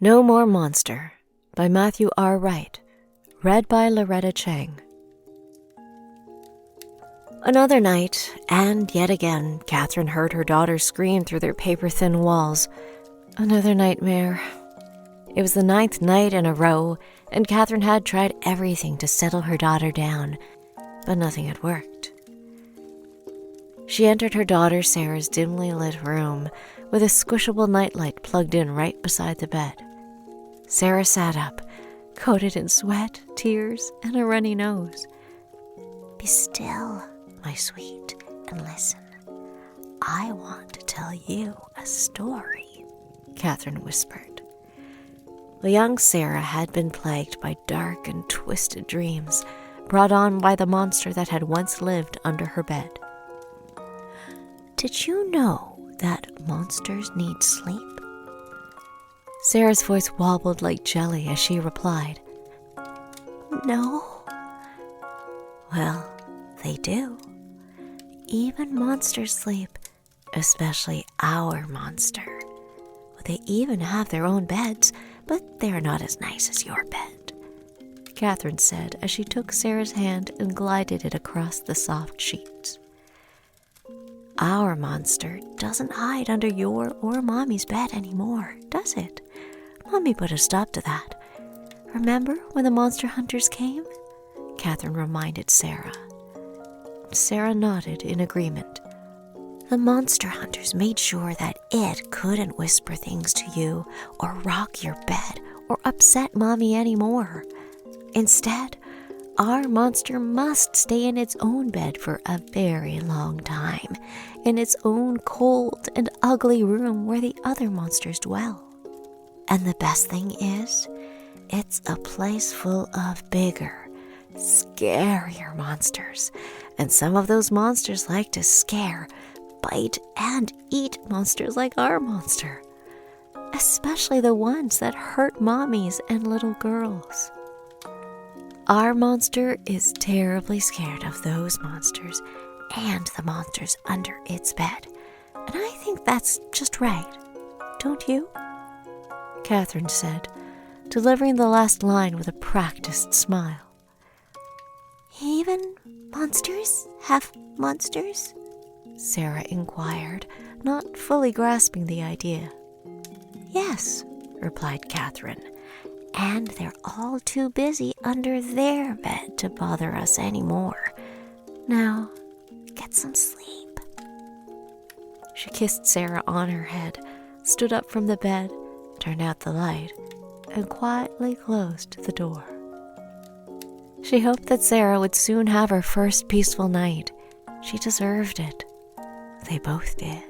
No More Monster by Matthew R. Wright, read by Loretta Chang. Another night, and yet again, Catherine heard her daughter scream through their paper-thin walls. Another nightmare. It was the 9th night in a row, and Catherine had tried everything to settle her daughter down, but nothing had worked. She entered her daughter Sarah's dimly lit room, with a squishable nightlight plugged in right beside the bed. Sarah sat up, coated in sweat, tears, and a runny nose. "Be still, my sweet, and listen. I want to tell you a story," Catherine whispered. The young Sarah had been plagued by dark and twisted dreams, brought on by the monster that had once lived under her bed. "Did you know that monsters need sleep?" Sarah's voice wobbled like jelly as she replied, "No." "Well, they do. Even monsters sleep, especially our monster. They even have their own beds, but they are not as nice as your bed," Catherine said as she took Sarah's hand and glided it across the soft sheets. "Our monster doesn't hide under your or Mommy's bed anymore, does it? Mommy put a stop to that. Remember when the monster hunters came?" Catherine reminded Sarah. Sarah nodded in agreement. "The monster hunters made sure that it couldn't whisper things to you or rock your bed or upset Mommy anymore. Instead, our monster must stay in its own bed for a very long time, in its own cold and ugly room where the other monsters dwell. And the best thing is, it's a place full of bigger, scarier monsters, and some of those monsters like to scare, bite, and eat monsters like our monster, especially the ones that hurt mommies and little girls. Our monster is terribly scared of those monsters and the monsters under its bed, and I think that's just right, don't you?" Catherine said, delivering the last line with a practiced smile. "Even monsters have monsters?" Sarah inquired, not fully grasping the idea. "Yes," replied Catherine, "and they're all too busy under their bed to bother us anymore. Now, get some sleep." She kissed Sarah on her head, stood up from the bed, turned out the light, and quietly closed the door. She hoped that Sarah would soon have her first peaceful night. She deserved it. They both did.